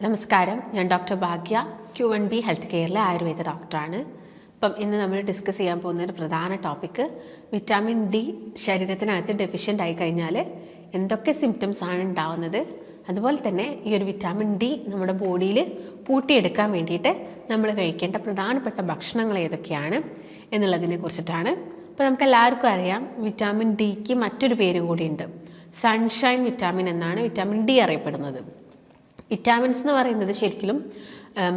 നമസ്കാരം, ഞാൻ ഡോക്ടർ ഭാഗ്യ, Q1B health കെയറിലെ Ayurveda ഡോക്ടറാണ്. അപ്പം ഇന്ന് നമ്മൾ ഡിസ്കസ് ചെയ്യാൻ പോകുന്ന ഒരു പ്രധാന ടോപ്പിക്ക് വിറ്റാമിൻ ഡി ശരീരത്തിനകത്ത് ഡെഫിഷ്യൻ്റ് ആയി കഴിഞ്ഞാൽ എന്തൊക്കെ സിംറ്റംസ് ആണ് ഉണ്ടാവുന്നത്, അതുപോലെ തന്നെ ഈ ഒരു വിറ്റാമിൻ ഡി നമ്മുടെ ബോഡിയിൽ പൂട്ടിയെടുക്കാൻ വേണ്ടിയിട്ട് നമ്മൾ കഴിക്കേണ്ട പ്രധാനപ്പെട്ട ഭക്ഷണങ്ങൾ ഏതൊക്കെയാണ് എന്നുള്ളതിനെ കുറിച്ചിട്ടാണ്. അപ്പോൾ നമുക്ക് എല്ലാവർക്കും അറിയാം, വിറ്റാമിൻ ഡിക്ക് മറ്റൊരു പേരും കൂടിയുണ്ട്. സൺഷൈൻ വിറ്റാമിൻ എന്നാണ് വിറ്റാമിൻ ഡി അറിയപ്പെടുന്നത്. വിറ്റാമിൻസ് എന്ന് പറയുന്നത് ശരിക്കും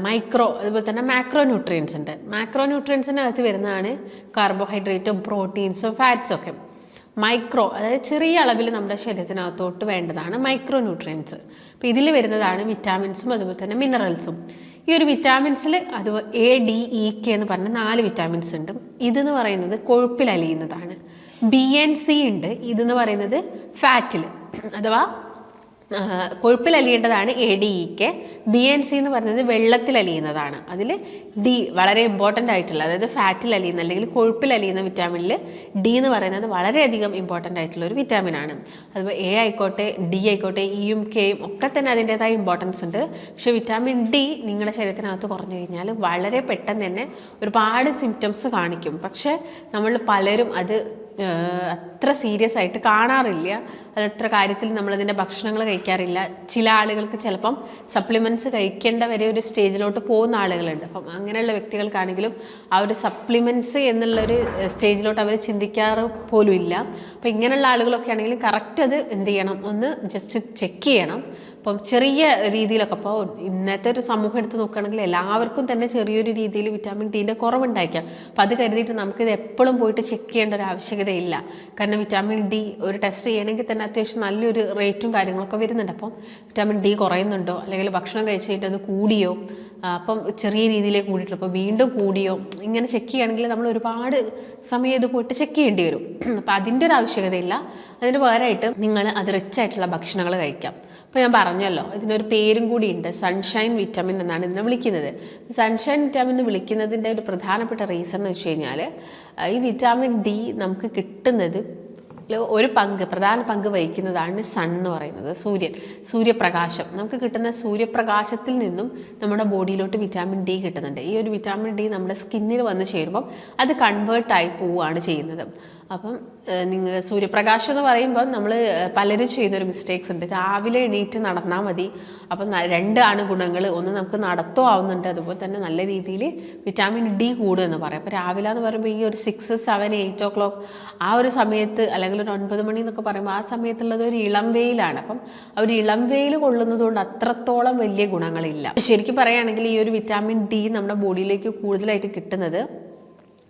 മൈക്രോ അതുപോലെ തന്നെ മാക്രോ ന്യൂട്രിയൻസ് ഉണ്ട്. മാക്രോ ന്യൂട്രിയൻസിനകത്ത് വരുന്നതാണ് കാർബോഹൈഡ്രേറ്റും പ്രോട്ടീൻസും ഫാറ്റ്സും ഒക്കെ. മൈക്രോ അതായത് ചെറിയ അളവിൽ നമ്മുടെ ശരീരത്തിനകത്തോട്ട് വേണ്ടതാണ് മൈക്രോ ന്യൂട്രിയൻസ്. അപ്പോൾ ഇതിൽ വരുന്നതാണ് വിറ്റാമിൻസും അതുപോലെ തന്നെ മിനറൽസും. ഈ ഒരു വിറ്റാമിൻസിൽ അത് ADEK എന്ന് പറഞ്ഞ 4 വിറ്റാമിൻസ് ഉണ്ട്. ഇതെന്ന് പറയുന്നത് കൊഴുപ്പിൽ അലിയുന്നതാണ്. BNC ഉണ്ട്. ഇതെന്ന് പറയുന്നത് ഫാറ്റിൽ അഥവാ കൊഴുപ്പിൽ അലിയേണ്ടതാണ് ADEK. BNC എന്ന് പറയുന്നത് വെള്ളത്തിൽ അലിയുന്നതാണ്. അതിൽ D വളരെ ഇമ്പോർട്ടൻ്റ് ആയിട്ടുള്ള, അതായത് ഫാറ്റിൽ അലിയുന്ന അല്ലെങ്കിൽ കൊഴുപ്പിൽ അലിയുന്ന വിറ്റാമിനിൽ D എന്ന് പറയുന്നത് വളരെയധികം ഇമ്പോർട്ടൻ്റ് ആയിട്ടുള്ള ഒരു വിറ്റാമിനാണ്. അതുപോലെ A ആയിക്കോട്ടെ, D ആയിക്കോട്ടെ, Eയും Kയും ഒക്കെ തന്നെ അതിൻ്റേതായ ഇമ്പോർട്ടൻസ് ഉണ്ട്. പക്ഷേ വിറ്റാമിൻ D നിങ്ങളുടെ ശരീരത്തിനകത്ത് കുറഞ്ഞു കഴിഞ്ഞാൽ വളരെ പെട്ടെന്ന് തന്നെ ഒരുപാട് സിംറ്റംസ് കാണിക്കും. പക്ഷേ നമ്മൾ പലരും അത് അത്ര സീരിയസ് ആയിട്ട് കാണാറില്ല. അതത്ര കാര്യത്തിൽ നമ്മളതിൻ്റെ ഭക്ഷണങ്ങൾ കഴിക്കാറില്ല. ചില ആളുകൾക്ക് ചിലപ്പം സപ്ലിമെൻറ്റ്സ് കഴിക്കേണ്ട വരെ ഒരു സ്റ്റേജിലോട്ട് പോകുന്ന ആളുകളുണ്ട്. അപ്പം അങ്ങനെയുള്ള വ്യക്തികൾക്കാണെങ്കിലും ആ ഒരു സപ്ലിമെൻറ്റ്സ് എന്നുള്ളൊരു സ്റ്റേജിലോട്ട് അവർ ചിന്തിക്കാറ് പോലും ഇല്ല. അപ്പോൾ ഇങ്ങനെയുള്ള ആളുകളൊക്കെ ആണെങ്കിലും കറക്റ്റ് അത് എന്ത് ചെയ്യണം, ഒന്ന് ജസ്റ്റ് ചെക്ക് ചെയ്യണം. അപ്പം ചെറിയ രീതിയിലൊക്കെ, അപ്പോൾ ഇന്നത്തെ ഒരു സമൂഹം എടുത്ത് നോക്കുകയാണെങ്കിൽ എല്ലാവർക്കും തന്നെ ചെറിയൊരു രീതിയിൽ വിറ്റാമിൻ ഡിൻ്റെ കുറവുണ്ടായിരിക്കാം. അപ്പം അത് കരുതിയിട്ട് നമുക്കിത് എപ്പോഴും പോയിട്ട് ചെക്ക് ചെയ്യേണ്ട ഒരു ആവശ്യകതയില്ല. കാരണം വിറ്റാമിൻ ഡി ഒരു ടെസ്റ്റ് ചെയ്യണമെങ്കിൽ തന്നെ അത്യാവശ്യം നല്ലൊരു റേറ്റും കാര്യങ്ങളൊക്കെ വരുന്നുണ്ട്. അപ്പം വിറ്റാമിൻ ഡി കുറയുന്നുണ്ടോ, അല്ലെങ്കിൽ ഭക്ഷണം കഴിച്ച് കഴിഞ്ഞിട്ട് അത് കൂടിയോ, അപ്പം ചെറിയ രീതിയിലേ കൂടിയിട്ടുള്ളൂ, അപ്പോൾ വീണ്ടും കൂടിയോ, ഇങ്ങനെ ചെക്ക് ചെയ്യുകയാണെങ്കിൽ നമ്മൾ ഒരുപാട് സമയം ഇത് പോയിട്ട് ചെക്ക് ചെയ്യേണ്ടി വരും. അപ്പം അതിൻ്റെ ഒരു ആവശ്യകതയില്ല. അതിന് പകരമായിട്ട് നിങ്ങൾ അത് റിച്ച് ആയിട്ടുള്ള ഭക്ഷണങ്ങൾ കഴിക്കാം. അപ്പോൾ ഞാൻ പറഞ്ഞല്ലോ, ഇതിനൊരു പേരും കൂടിയുണ്ട്, സൺഷൈൻ വിറ്റാമിൻ എന്നാണ് ഇതിനെ വിളിക്കുന്നത്. സൺഷൈൻ വിറ്റാമിൻ എന്ന് വിളിക്കുന്നതിൻ്റെ ഒരു പ്രധാനപ്പെട്ട റീസൺ എന്ന് വെച്ച് കഴിഞ്ഞാൽ, ഈ വിറ്റാമിൻ ഡി നമുക്ക് കിട്ടുന്നത് ഒരു പ്രധാന പങ്ക് വഹിക്കുന്നതാണ് സൺ എന്ന് പറയുന്നത്, സൂര്യപ്രകാശം. നമുക്ക് കിട്ടുന്ന സൂര്യപ്രകാശത്തിൽ നിന്നും നമ്മുടെ ബോഡിയിലോട്ട് വിറ്റാമിൻ ഡി കിട്ടുന്നുണ്ട്. ഈ ഒരു വിറ്റാമിൻ ഡി നമ്മുടെ സ്കിന്നിൽ വന്ന് ചേരുമ്പം അത് കൺവേർട്ടായി പോവുകയാണ് ചെയ്യുന്നത്. അപ്പം നിങ്ങൾ സൂര്യപ്രകാശം എന്ന് പറയുമ്പോൾ നമ്മൾ പലരും ചെയ്യുന്നൊരു മിസ്റ്റേക്സ് ഉണ്ട്. രാവിലെ എണീറ്റ് നടന്നാൽ മതി. അപ്പം 2 ഗുണങ്ങൾ. ഒന്ന്, നമുക്ക് നടത്തം ആവുന്നുണ്ട്, അതുപോലെ തന്നെ നല്ല രീതിയിൽ വിറ്റാമിൻ ഡി കൂടുമെന്ന് പറയും. അപ്പോൾ രാവിലെ എന്ന് പറയുമ്പോൾ ഈ ഒരു 6, 7, 8 o'clock ആ ഒരു സമയത്ത്, അല്ലെങ്കിൽ ഒരു 9 മണി എന്നൊക്കെ പറയുമ്പോൾ ആ സമയത്തുള്ളത് ഒരു ഇളം വെയിലാണ്. അപ്പം ആ ഒരു ഇളം വെയിൽ കൊള്ളുന്നത് കൊണ്ട് അത്രത്തോളം വലിയ ഗുണങ്ങളില്ല. ശരിക്കും പറയുകയാണെങ്കിൽ ഈ ഒരു വിറ്റാമിൻ ഡി നമ്മുടെ ബോഡിയിലേക്ക് കൂടുതലായിട്ട് കിട്ടുന്നത്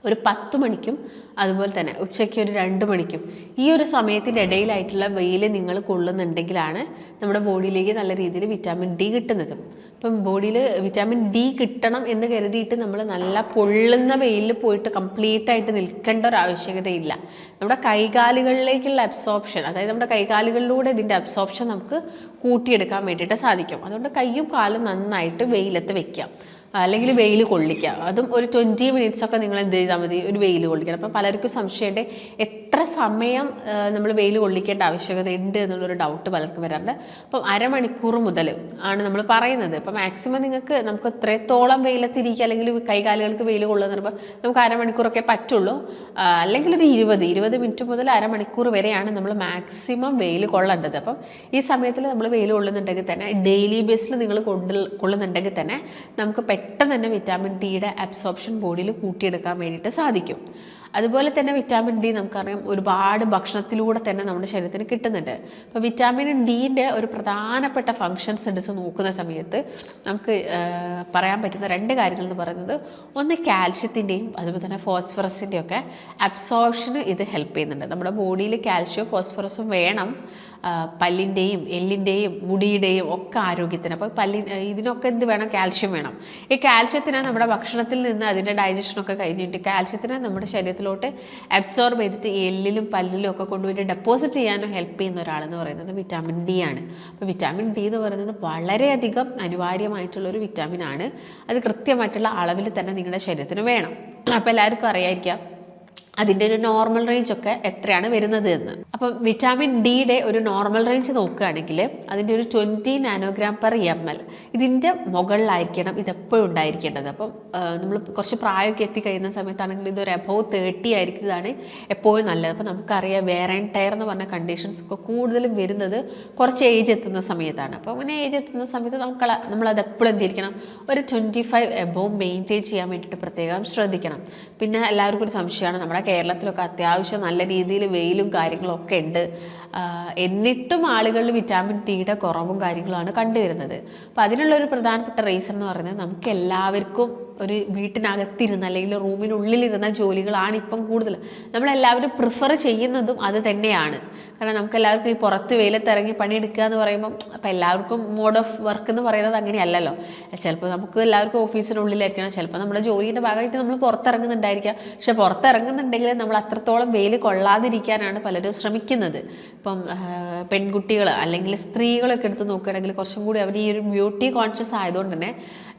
ഒരു 10 മണിക്കും അതുപോലെ തന്നെ ഉച്ചയ്ക്ക് ഒരു 2 മണിക്കും ഈ ഒരു സമയത്തിൻ്റെ ഇടയിലായിട്ടുള്ള വെയിൽ നിങ്ങൾ കൊള്ളുന്നുണ്ടെങ്കിലാണ് നമ്മുടെ ബോഡിയിലേക്ക് നല്ല രീതിയിൽ വിറ്റാമിൻ ഡി കിട്ടുന്നത്. അപ്പം ബോഡിയിൽ വിറ്റാമിൻ ഡി കിട്ടണം എന്ന് കരുതിയിട്ട് നമ്മൾ നല്ല പൊള്ളുന്ന വെയിലിൽ പോയിട്ട് കംപ്ലീറ്റ് ആയിട്ട് നിൽക്കേണ്ട ഒരു ആവശ്യകതയില്ല. നമ്മുടെ കൈകാലുകളിലേക്കുള്ള അബ്സോർപ്ഷൻ, അതായത് നമ്മുടെ കൈകാലുകളിലൂടെ ഇതിൻ്റെ അബ്സോർപ്ഷൻ നമുക്ക് കൂട്ടിയെടുക്കാൻ വേണ്ടിയിട്ട് സാധിക്കും. അതുകൊണ്ട് കൈയും കാലും നന്നായിട്ട് വെയിലത്ത് വെക്കാം, അല്ലെങ്കിൽ വെയിൽ കൊള്ളിക്കുക. അതും ഒരു 20 minutes ഒക്കെ നിങ്ങൾ എന്ത് ചെയ്താൽ മതി, ഒരു വെയിൽ കൊള്ളിക്കണം. അപ്പം പലർക്കും സംശയമുണ്ട്, എത്ര സമയം നമ്മൾ വെയിൽ കൊള്ളിക്കേണ്ട ആവശ്യകത ഉണ്ട് എന്നുള്ളൊരു ഡൗട്ട് പലർക്കും വരാറുണ്ട്. അപ്പം അരമണിക്കൂർ മുതൽ ആണ് നമ്മൾ പറയുന്നത്. അപ്പം മാക്സിമം നമുക്ക് എത്രത്തോളം വെയിലത്തിരിക്കുക, അല്ലെങ്കിൽ കൈകാലുകൾക്ക് വെയിൽ കൊള്ളുക എന്ന് പറയുമ്പോൾ നമുക്ക് അരമണിക്കൂറൊക്കെ പറ്റുള്ളൂ. അല്ലെങ്കിൽ ഒരു 20 മിനിറ്റ് മുതൽ അരമണിക്കൂർ വരെയാണ് നമ്മൾ മാക്സിമം വെയിൽ കൊള്ളേണ്ടത്. അപ്പം ഈ സമയത്തിൽ നമ്മൾ വെയിൽ കൊള്ളുന്നുണ്ടെങ്കിൽ തന്നെ, ഡെയിലി ബേസിൽ നിങ്ങൾ കൊള്ളുന്നുണ്ടെങ്കിൽ തന്നെ നമുക്ക് പെട്ടെന്ന് തന്നെ വിറ്റാമിൻ ഡിയുടെ അബ്സോർപ്ഷൻ ബോഡിയിൽ കൂട്ടിയെടുക്കാൻ വേണ്ടിയിട്ട് സാധിക്കും. അതുപോലെ തന്നെ വിറ്റാമിൻ ഡി നമുക്കറിയാം ഒരുപാട് ഭക്ഷണത്തിലൂടെ തന്നെ നമ്മുടെ ശരീരത്തിന് കിട്ടുന്നുണ്ട്. അപ്പോൾ വിറ്റാമിൻ ഡിൻ്റെ ഒരു പ്രധാനപ്പെട്ട ഫങ്ഷൻസ് എടുത്ത് നോക്കുന്ന സമയത്ത് നമുക്ക് പറയാൻ പറ്റുന്ന 2 കാര്യങ്ങൾ എന്ന് പറയുന്നത്, ഒന്ന് കാൽഷ്യത്തിൻ്റെയും അതുപോലെ തന്നെ ഫോസ്ഫറസിൻ്റെയും ഒക്കെ അബ്സോർപ്ഷന് ഇത് ഹെൽപ്പ് ചെയ്യുന്നുണ്ട്. നമ്മുടെ ബോഡിയിൽ കാൽഷ്യവും ഫോസ്ഫറസും വേണം പല്ലിൻ്റെയും എല്ലിൻ്റെയും മുടിയുടെയും ഒക്കെ ആരോഗ്യത്തിന്. അപ്പോൾ ഇതിനൊക്കെ എന്ത് വേണം, കാൽഷ്യം വേണം. ഈ കാൽഷ്യത്തിനെ നമ്മുടെ ഭക്ഷണത്തിൽ നിന്ന് അതിൻ്റെ ഡൈജഷനൊക്കെ കഴിഞ്ഞിട്ട് കാൽഷ്യത്തിനെ നമ്മുടെ ശരീരത്തിലോട്ട് അബ്സോർബ് ചെയ്തിട്ട് എല്ലിലും പല്ലിലും ഒക്കെ കൊണ്ടുപോയിട്ട് ഡെപ്പോസിറ്റ് ചെയ്യാനും ഹെൽപ്പ് ചെയ്യുന്ന ഒരാളെന്ന് പറയുന്നത് വിറ്റാമിൻ ഡി ആണ്. അപ്പോൾ വിറ്റാമിൻ ഡി എന്ന് പറയുന്നത് വളരെയധികം അനിവാര്യമായിട്ടുള്ളൊരു വിറ്റാമിനാണ്. അത് കൃത്യമായിട്ടുള്ള അളവിൽ തന്നെ നിങ്ങളുടെ ശരീരത്തിന് വേണം. അപ്പോൾ എല്ലാവർക്കും അറിയായിരിക്കാം, അതിൻ്റെ ഒരു നോർമൽ റേഞ്ച് ഒക്കെ എത്രയാണ് വരുന്നത് എന്ന്. അപ്പം വിറ്റാമിൻ ഡിയുടെ ഒരു നോർമൽ റേഞ്ച് നോക്കുകയാണെങ്കിൽ അതിൻ്റെ ഒരു 20 നാനോഗ്രാം/ml ഇതിൻ്റെ മുകളിലായിരിക്കണം ഇതെപ്പോഴും ഉണ്ടായിരിക്കേണ്ടത്. അപ്പം നമ്മൾ കുറച്ച് പ്രായമൊക്കെ എത്തിക്കഴിയുന്ന സമയത്താണെങ്കിൽ ഇതൊരു എബോവ് 30 ആയിരിക്കുന്നതാണ് എപ്പോഴും നല്ലത്. അപ്പം നമുക്കറിയാം വെയർ ആൻഡ് ടയർ എന്ന് പറഞ്ഞ കണ്ടീഷൻസ് ഒക്കെ കൂടുതലും വരുന്നത് കുറച്ച് ഏജ് എത്തുന്ന സമയത്താണ്. അപ്പോൾ അങ്ങനെ ഏജ് എത്തുന്ന സമയത്ത് നമ്മളത് എപ്പോഴും എന്തിരിക്കണം, ഒരു 25 എബോവ് മെയിൻറ്റെയിൻ ചെയ്യാൻ വേണ്ടിയിട്ട് പ്രത്യേകം ശ്രദ്ധിക്കണം. പിന്നെ എല്ലാവർക്കും ഒരു സംശയമാണ്, നമ്മുടെ കേരളത്തിലൊക്കെ അത്യാവശ്യം നല്ല രീതിയിൽ വെയിലും കാര്യങ്ങളും ഒക്കെ ഉണ്ട്, എന്നിട്ടും ആളുകളിൽ വിറ്റാമിൻ ഡിയുടെ കുറവും കാര്യങ്ങളാണ് കണ്ടുവരുന്നത്. അപ്പോൾ അതിനുള്ളൊരു പ്രധാനപ്പെട്ട റീസൺ എന്ന് പറയുന്നത് നമുക്ക് എല്ലാവർക്കും ഒരു വീട്ടിനകത്തിരുന്ന് അല്ലെങ്കിൽ റൂമിനുള്ളിലിരുന്ന ജോലികളാണ് ഇപ്പം കൂടുതൽ നമ്മളെല്ലാവരും പ്രിഫർ ചെയ്യുന്നതും അത് തന്നെയാണ്. കാരണം നമുക്ക് എല്ലാവർക്കും ഈ പുറത്ത് വെയിലത്തിറങ്ങി പണിയെടുക്കുക എന്ന് പറയുമ്പം അപ്പം എല്ലാവർക്കും മോഡ് ഓഫ് വർക്ക് എന്ന് പറയുന്നത് അങ്ങനെയല്ലല്ലോ. ചിലപ്പോൾ നമുക്ക് എല്ലാവർക്കും ഓഫീസിനുള്ളിലായിരിക്കണം, ചിലപ്പോൾ നമ്മുടെ ജോലിയുടെ ഭാഗമായിട്ട് നമ്മൾ പുറത്തിറങ്ങുന്നുണ്ടായിരിക്കാം. പക്ഷെ പുറത്തിറങ്ങുന്നുണ്ടെങ്കിൽ നമ്മൾ അത്രത്തോളം വെയിൽ കൊള്ളാതിരിക്കാനാണ് പലരും ശ്രമിക്കുന്നത്. ഇപ്പം പെൺകുട്ടികൾ അല്ലെങ്കിൽ സ്ത്രീകളൊക്കെ എടുത്ത് നോക്കുകയാണെങ്കിൽ കുറച്ചും കൂടി അവർ ഈ ഒരു ബ്യൂട്ടി കോൺഷ്യസ് ആയതുകൊണ്ട് തന്നെ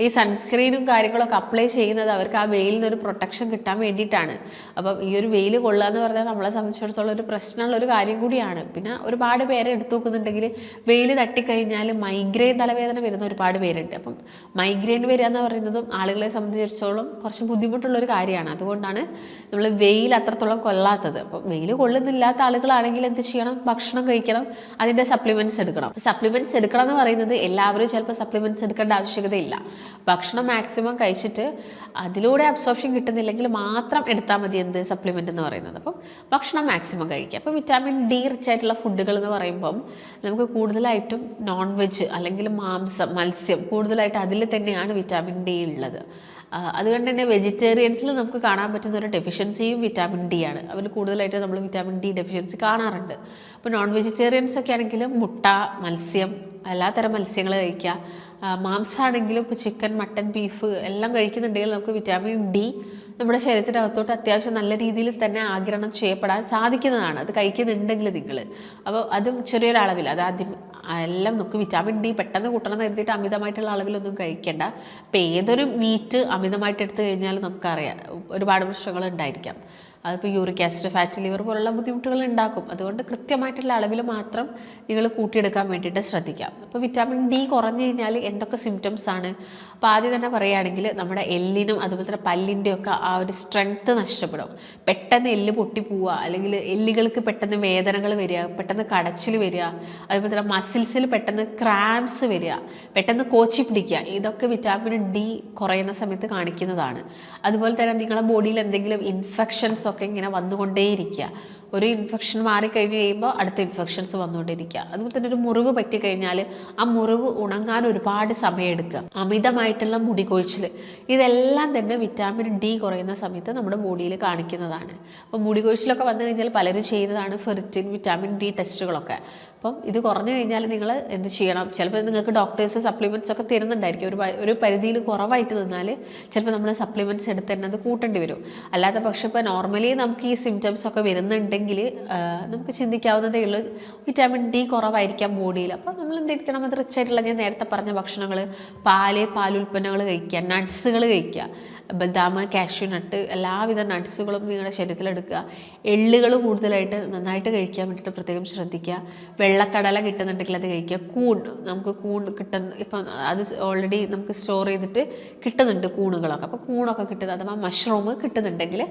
ഈ സൺസ്ക്രീനും കാര്യങ്ങളൊക്കെ അപ്ലൈ ചെയ്യുന്നത് അവർക്ക് ആ വെയിലിൽ നിന്നൊരു പ്രൊട്ടക്ഷൻ കിട്ടാൻ വേണ്ടിയിട്ടാണ്. അപ്പം ഈ ഒരു വെയിൽ കൊള്ളുക എന്ന് പറഞ്ഞാൽ നമ്മളെ സംബന്ധിച്ചിടത്തോളം ഒരു പ്രശ്നമുള്ളൊരു കാര്യം കൂടിയാണ്. പിന്നെ ഒരുപാട് പേരെ എടുത്തു നോക്കുന്നുണ്ടെങ്കിൽ വെയിൽ തട്ടിക്കഴിഞ്ഞാൽ മൈഗ്രെയിൻ തലവേദന വരുന്ന ഒരുപാട് പേരുണ്ട്. അപ്പം മൈഗ്രെയിൻ വരിക എന്ന് പറയുന്നതും ആളുകളെ സംബന്ധിച്ചിടത്തോളം കുറച്ച് ബുദ്ധിമുട്ടുള്ളൊരു കാര്യമാണ്. അതുകൊണ്ടാണ് നമ്മൾ വെയിൽ അത്രത്തോളം കൊള്ളാത്തത്. അപ്പം വെയിൽ കൊള്ളുന്നില്ലാത്ത ആളുകളാണെങ്കിൽ എന്ത് ചെയ്യണം, ഭക്ഷണം കഴിക്കണം, അതിൻ്റെ സപ്ലിമെൻറ്റ്സ് എടുക്കണം. സപ്ലിമെൻറ്റ്സ് എടുക്കണം എന്ന് പറയുന്നത് എല്ലാവരും ചിലപ്പോൾ സപ്ലിമെൻറ്റ്സ് എടുക്കേണ്ട ആവശ്യകതയില്ല. ഭക്ഷണം മാക്സിമം കഴിച്ചിട്ട് അതിലൂടെ അബ്സോർപ്ഷൻ കിട്ടുന്നില്ലെങ്കിൽ മാത്രം എടുത്താൽ മതി എന്ത് സപ്ലിമെൻ്റ് എന്ന് പറയുന്നത്. അപ്പം ഭക്ഷണം മാക്സിമം കഴിക്കുക. അപ്പോൾ വിറ്റാമിൻ ഡി റിച്ച് ആയിട്ടുള്ള ഫുഡുകൾ എന്ന് പറയുമ്പം നമുക്ക് കൂടുതലായിട്ടും നോൺ വെജ് അല്ലെങ്കിൽ മാംസം, മത്സ്യം കൂടുതലായിട്ട് അതിൽ തന്നെയാണ് വിറ്റാമിൻ ഡി ഉള്ളത്. അതുകൊണ്ട് തന്നെ വെജിറ്റേറിയൻസിൽ നമുക്ക് കാണാൻ പറ്റുന്ന ഒരു ഡെഫിഷ്യൻസിയും വിറ്റാമിൻ ഡി ആണ്. അവർ കൂടുതലായിട്ട് നമ്മൾ വിറ്റാമിൻ ഡി ഡെഫിഷ്യൻസി കാണാറുണ്ട്. അപ്പോൾ നോൺ വെജിറ്റേറിയൻസ് ഒക്കെ ആണെങ്കിലും മുട്ട, മത്സ്യം, എല്ലാത്തരം മത്സ്യങ്ങൾ കഴിക്കുക. മാംസമാണെങ്കിലും ഇപ്പോൾ ചിക്കൻ, മട്ടൻ, ബീഫ് എല്ലാം കഴിക്കുന്നുണ്ടെങ്കിൽ നമുക്ക് വിറ്റാമിൻ ഡി നമ്മുടെ ശരീരത്തിനകത്തോട്ട് അത്യാവശ്യം നല്ല രീതിയിൽ തന്നെ ആഗിരണം ചെയ്യപ്പെടാൻ സാധിക്കുന്നതാണ്, അത് കഴിക്കുന്നുണ്ടെങ്കിൽ നിങ്ങൾ. അപ്പോൾ അതും ചെറിയൊരളവിൽ, അത് ആദ്യം എല്ലാം നമുക്ക് വിറ്റാമിൻ ഡി പെട്ടെന്ന് കൂട്ടണം എന്ന് കരുതിയിട്ട് അമിതമായിട്ടുള്ള അളവിലൊന്നും കഴിക്കേണ്ട. അപ്പോൾ ഏതൊരു മീറ്റ് അമിതമായിട്ട് എടുത്തു കഴിഞ്ഞാൽ നമുക്കറിയാം ഒരുപാട് പ്രശ്നങ്ങൾ ഉണ്ടായിരിക്കാം. അതിപ്പോൾ യൂറിക് ആസിഡ്, ഫാറ്റി ലിവർ പോലുള്ള ബുദ്ധിമുട്ടുകൾ ഉണ്ടാക്കും. അതുകൊണ്ട് കൃത്യമായിട്ടുള്ള അളവിൽ മാത്രം നിങ്ങൾ കൂട്ടിയെടുക്കാൻ വേണ്ടിയിട്ട് ശ്രദ്ധിക്കാം. അപ്പോൾ വിറ്റാമിൻ ഡി കുറഞ്ഞു കഴിഞ്ഞാൽ എന്തൊക്കെ സിംറ്റംസ് ആണ്? അപ്പോൾ ആദ്യം തന്നെ പറയുകയാണെങ്കിൽ നമ്മുടെ എല്ലിനും അതുപോലെ തന്നെ പല്ലിൻ്റെയൊക്കെ ആ ഒരു സ്ട്രെങ്ത്ത് നഷ്ടപ്പെടും. പെട്ടെന്ന് എല്ല് പൊട്ടിപ്പോവുക, അല്ലെങ്കിൽ എല്ലുകൾക്ക് പെട്ടെന്ന് വേദനകൾ വരിക, പെട്ടെന്ന് കടച്ചിൽ വരിക, അതുപോലെ തന്നെ മസിൽസിൽ പെട്ടെന്ന് ക്രാംസ് വരിക, പെട്ടെന്ന് കോച്ചി പിടിക്കുക, ഇതൊക്കെ വിറ്റാമിൻ ഡി കുറയുന്ന സമയത്ത് കാണിക്കുന്നതാണ്. അതുപോലെ തന്നെ നിങ്ങളുടെ ബോഡിയിൽ എന്തെങ്കിലും ഇൻഫെക്ഷൻസ് ഒക്കെ ഇങ്ങനെ വന്നുകൊണ്ടേയിരിക്കുക. ഒരു ഇൻഫെക്ഷൻ മാറിക്കഴിഞ്ഞ് കഴിയുമ്പോൾ അടുത്ത ഇൻഫെക്ഷൻസ് വന്നുകൊണ്ടിരിക്കുക. അതുപോലെ തന്നെ ഒരു മുറിവ് പറ്റിക്കഴിഞ്ഞാൽ ആ മുറിവ് ഉണങ്ങാൻ ഒരുപാട് സമയമെടുക്കുക. അമിതമായിട്ടുള്ള മുടികൊഴിച്ചിൽ, ഇതെല്ലാം തന്നെ വിറ്റാമിൻ ഡി കുറയുന്ന സമയത്ത് നമ്മുടെ ബോഡിയിൽ കാണിക്കുന്നതാണ്. അപ്പോൾ മുടികൊഴിച്ചിലൊക്കെ വന്നു കഴിഞ്ഞാൽ പലരും ചെയ്യുന്നതാണ് ഫെറിറ്റിൻ, വിറ്റാമിൻ ഡി ടെസ്റ്റുകളൊക്കെ. അപ്പം ഇത് കുറഞ്ഞു കഴിഞ്ഞാൽ നിങ്ങൾ എന്ത് ചെയ്യണം? ചിലപ്പോൾ നിങ്ങൾക്ക് ഡോക്ടേഴ്സ് സപ്ലിമെൻറ്റ്സ് ഒക്കെ തരുന്നുണ്ടായിരിക്കും. ഒരു പരിധിയിൽ കുറവായിട്ട് നിന്നാൽ ചിലപ്പോൾ നമ്മൾ സപ്ലിമെൻറ്റ്സ് എടുത്ത് തന്നെ അത് കൂട്ടേണ്ടി വരും. അല്ലാത്ത പക്ഷേ ഇപ്പോൾ നോർമലി നമുക്ക് ഈ സിംറ്റംസ് ഒക്കെ വരുന്നുണ്ടെങ്കിൽ നമുക്ക് ചിന്തിക്കാവുന്നതേ ഉള്ളൂ വിറ്റാമിൻ ഡി കുറവായിരിക്കാം ബോഡിയിൽ. അപ്പോൾ നമ്മൾ എന്തിരിക്കണം, അത് റിച്ച് ആയിട്ടുള്ള ഞാൻ നേരത്തെ പറഞ്ഞ ഭക്ഷണങ്ങൾ, പാലുൽപ്പന്നങ്ങൾ കഴിക്കുക, നട്ട്സുകൾ കഴിക്കുക, ബദാം, കാഷ്യൂ നട്ട്, എല്ലാവിധ നട്ട്സുകളും നിങ്ങളുടെ ശരീരത്തിലെടുക്കുക. എള്ളുകൾ കൂടുതലായിട്ട് നന്നായിട്ട് കഴിക്കാൻ വേണ്ടിയിട്ട് പ്രത്യേകം ശ്രദ്ധിക്കുക. വെള്ളക്കടല കിട്ടുന്നുണ്ടെങ്കിൽ അത് കഴിക്കുക. നമുക്ക് കൂൺ കിട്ടുന്ന, ഇപ്പം അത് ഓൾറെഡി നമുക്ക് സ്റ്റോർ ചെയ്തിട്ട് കിട്ടുന്നുണ്ട് കൂണുകളൊക്കെ. അപ്പോൾ കൂണൊക്കെ കിട്ടുന്നത്, അഥവാ മഷ്റൂം കിട്ടുന്നുണ്ടെങ്കിൽ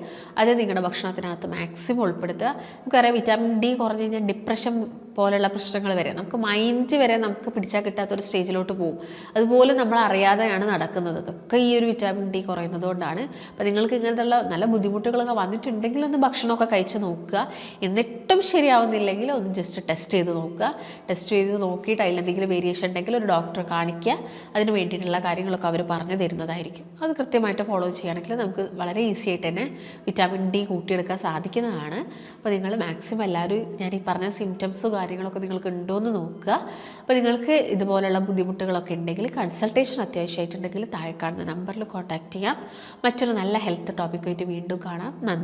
അത് നിങ്ങളുടെ ഭക്ഷണത്തിനകത്ത് മാക്സിമം ഉൾപ്പെടുത്തുക. നമുക്കറിയാം വിറ്റാമിൻ ഡി കുറഞ്ഞു കഴിഞ്ഞാൽ ഡിപ്രഷൻ പോലെയുള്ള പ്രശ്നങ്ങൾ വരെ, നമുക്ക് മൈൻഡ് വരെ നമുക്ക് പിടിച്ചാൽ കിട്ടാത്തൊരു സ്റ്റേജിലോട്ട് പോകും. അതുപോലെ നമ്മൾ അറിയാതെയാണ് നടക്കുന്നത്. അതൊക്കെ ഈ ഒരു വിറ്റാമിൻ ഡി കുറയുന്നതുകൊണ്ടാണ്. അപ്പോൾ നിങ്ങൾക്ക് ഇങ്ങനത്തുള്ള നല്ല ബുദ്ധിമുട്ടുകളൊക്കെ വന്നിട്ടുണ്ടെങ്കിൽ ഒന്ന് ഭക്ഷണമൊക്കെ കഴിച്ച് നോക്കുക. എന്നിട്ടും ശരിയാവുന്നില്ലെങ്കിൽ ഒന്ന് ജസ്റ്റ് ടെസ്റ്റ് ചെയ്ത് നോക്കുക. ടെസ്റ്റ് ചെയ്ത് നോക്കിയിട്ട് അതിലെന്തെങ്കിലും വേരിയേഷൻ ഉണ്ടെങ്കിൽ ഒരു ഡോക്ടറെ കാണിക്കുക. അതിന് വേണ്ടിയിട്ടുള്ള കാര്യങ്ങളൊക്കെ അവർ പറഞ്ഞു തരുന്നതായിരിക്കും. അത് കൃത്യമായിട്ട് ഫോളോ ചെയ്യുകയാണെങ്കിൽ നമുക്ക് വളരെ ഈസി ആയിട്ട് തന്നെ വിറ്റാമിൻ ഡി കൂട്ടിയെടുക്കാൻ സാധിക്കുന്നതാണ്. അപ്പോൾ നിങ്ങൾ മാക്സിമം എല്ലാവരും ഞാൻ ഈ പറഞ്ഞ സിംറ്റംസും കാര്യങ്ങളൊക്കെ നിങ്ങൾക്ക് ഉണ്ടോയെന്ന് നോക്കുക. അപ്പോൾ നിങ്ങൾക്ക് ഇതുപോലുള്ള ബുദ്ധിമുട്ടുകളൊക്കെ ഉണ്ടെങ്കിൽ കൺസൾട്ടേഷൻ അത്യാവശ്യമായിട്ടുണ്ടെങ്കിൽ താഴെ കാണുന്ന നമ്പറിൽ കോൺടാക്റ്റ് ചെയ്യാം. മറ്റൊരു നല്ല ഹെൽത്ത് ടോപ്പിക്കുമായിട്ട് വീണ്ടും കാണാം. നന്ദി.